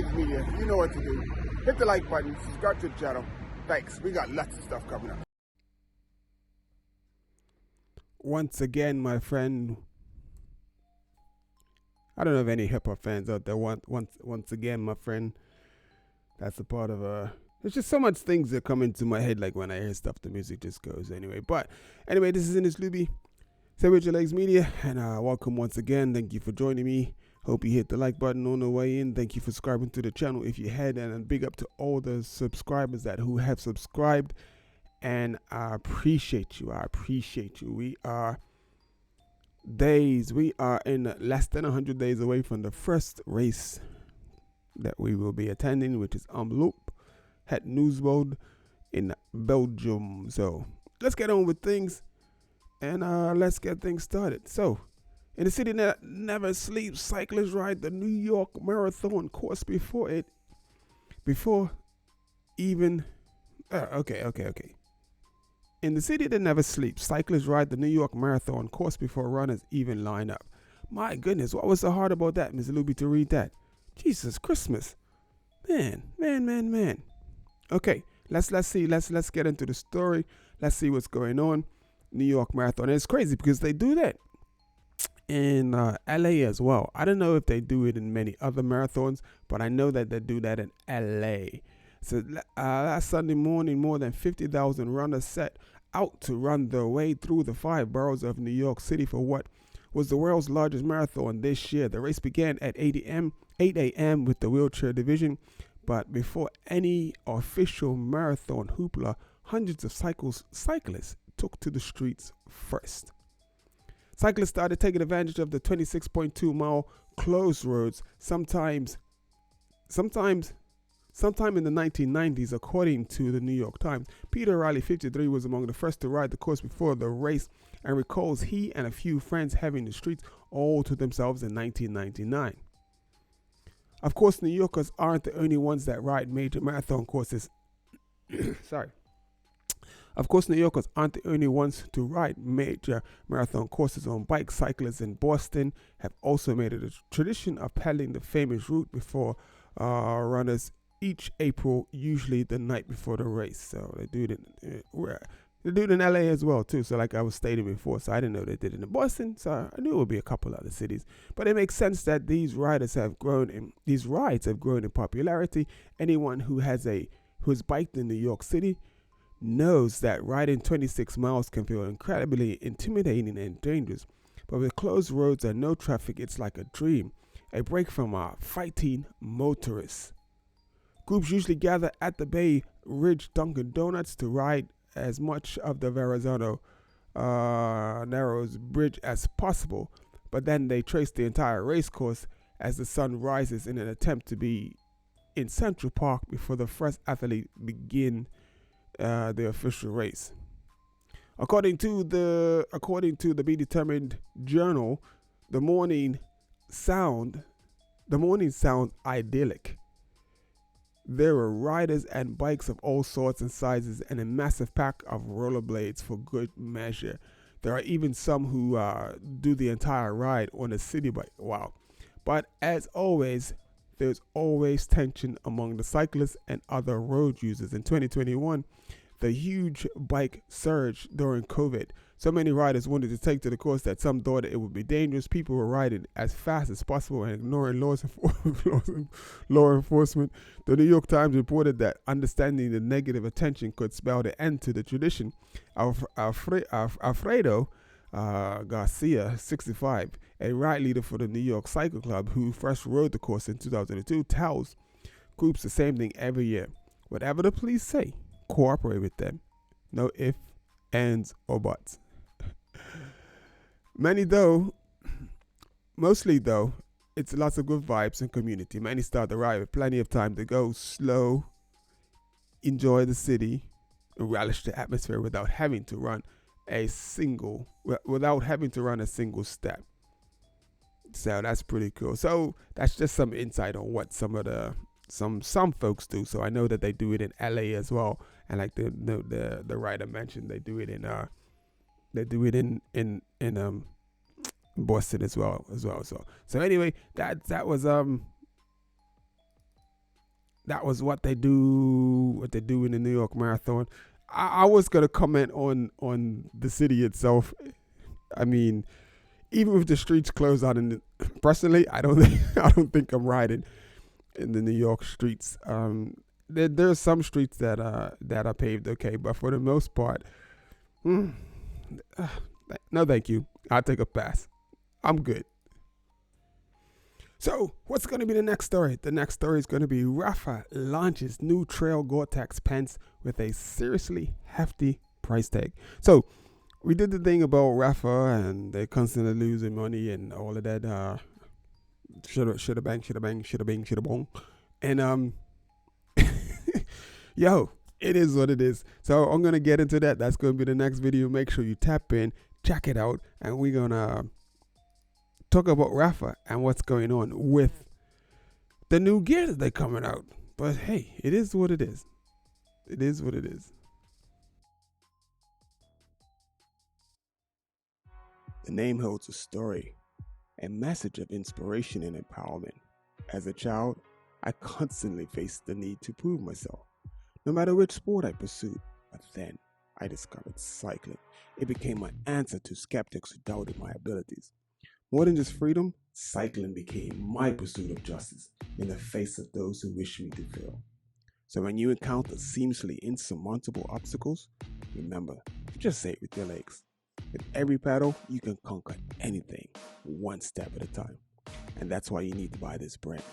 Legs Media. You know what to do. Hit the like button, subscribe to the channel. Thanks. We got lots of stuff coming up. Once again, my friend, I don't know if any hip hop fans out there once again, my friend, that's a part of there's just so much things that come into my head, like when I hear stuff, the music just goes anyway. But anyway, this is Innis Luby, NYC Legs Media, and welcome once again. Thank you for joining me. Hope you hit the like button on the way in. Thank you for subscribing to the channel if you had, and big up to all the subscribers who have subscribed, and I appreciate you. We are in less than 100 days away from the first race that we will be attending, which is Omloop Het Nieuwsblad in Belgium. So let's get on with things, and let's get things started. So, in the city that never sleeps, cyclists ride the New York Marathon course okay. In the city that never sleeps, cyclists ride the New York Marathon course before runners even line up. My goodness, what was so hard about that, Ms. Luby, to read that? Jesus Christmas. Man. Okay, let's see. Let's get into the story. Let's see what's going on. New York Marathon. And it's crazy because they do that in LA as well. I don't know if they do it in many other marathons, but I know that they do that in LA. So last Sunday morning, more than 50,000 runners set out to run their way through the 5 boroughs of New York City for what was the world's largest marathon this year. The race began at 8 a.m. with the wheelchair division, but before any official marathon hoopla, hundreds of cyclists took to the streets first. Cyclists started taking advantage of the 26.2-mile closed roads sometime in the 1990s, according to the New York Times. Peter Riley, 53, was among the first to ride the course before the race and recalls he and a few friends having the streets all to themselves in 1999. Of course, New Yorkers aren't the only ones that ride major marathon courses. Of course, New Yorkers aren't the only ones to ride major marathon courses on bikes. Cyclists in Boston have also made it a tradition of pedaling the famous route before runners each April, usually the night before the race. So they do it in LA as well too. So like I was stating before, so I didn't know they did it in Boston. So I knew it would be a couple other cities. But it makes sense that these rides have grown in popularity. Anyone who has biked in New York City knows that riding 26 miles can feel incredibly intimidating and dangerous. But with closed roads and no traffic, it's like a dream, a break from our fighting motorists. Groups usually gather at the Bay Ridge Dunkin' Donuts to ride as much of the Verrazano Narrows Bridge as possible, but then they trace the entire race course as the sun rises in an attempt to be in Central Park before the first athlete begin the official race. According to the Be Determined Journal, the morning sounds idyllic. There were riders and bikes of all sorts and sizes and a massive pack of rollerblades for good measure. There are even some who do the entire ride on a city bike. Wow. But as always, there's always tension among the cyclists and other road users. In 2021, the huge bike surge during COVID. So many riders wanted to take to the course that some thought it would be dangerous. People were riding as fast as possible and ignoring law enforcement. The New York Times reported that understanding the negative attention could spell the end to the tradition. Alfredo Garcia, 65, a ride leader for the New York Cycle Club who first rode the course in 2002, tells groups the same thing every year. Whatever the police say, cooperate with them. No ifs, ands, or buts. Mostly though, it's lots of good vibes and community. Many start the ride with plenty of time to go slow, enjoy the city, and relish the atmosphere without having to run a single step. So that's pretty cool. So that's just some insight on what some folks do. So I know that they do it in LA as well, and like the writer mentioned, they do it in Boston as well. So anyway, that was that was what they do in the New York Marathon. I was gonna comment on the city itself. I mean, even with the streets closed out, personally, I don't think I'm riding in the New York streets. There are some streets that are paved okay, but for the most part, no, thank you. I'll take a pass. I'm good. So, what's going to be the next story? The next story is going to be Rafa launches new trail Gore-Tex pants with a seriously hefty price tag. So, we did the thing about Rafa and they're constantly losing money and all of that. Shoulda bang. And yo, it is what it is. So I'm gonna get into that. That's gonna be the next video. Make sure you tap in, check it out, and we're gonna talk about Rafa and what's going on with the new gear that they're coming out. But hey, it is what it is. It is what it is. The name holds a story, a message of inspiration and empowerment. As a child, I constantly faced the need to prove myself, no matter which sport I pursued. But then I discovered cycling. It became my answer to skeptics who doubted my abilities. More than just freedom, cycling became my pursuit of justice in the face of those who wish me to fail. So when you encounter seemingly insurmountable obstacles, remember to just say it with your legs. With every paddle, you can conquer anything, one step at a time. And that's why you need to buy this brand.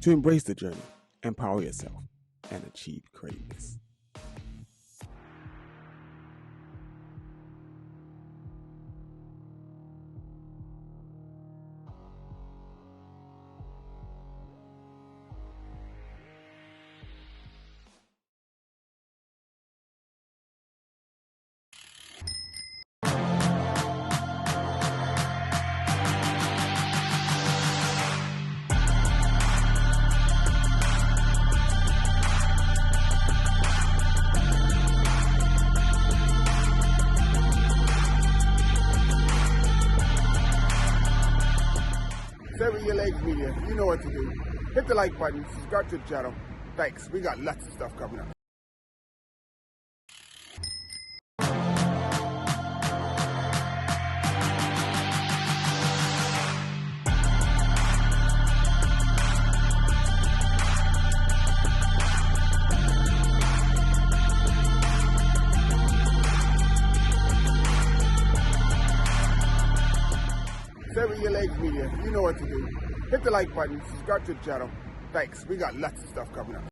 To embrace the journey, empower yourself, and achieve greatness. Seven Year Legs Media, you know what to do. Hit the like button, subscribe to the channel. Thanks, we got lots of stuff coming up. Seven Year Legs Media, you know what to do. Hit the like button, subscribe to the channel. Thanks, we got lots of stuff coming up.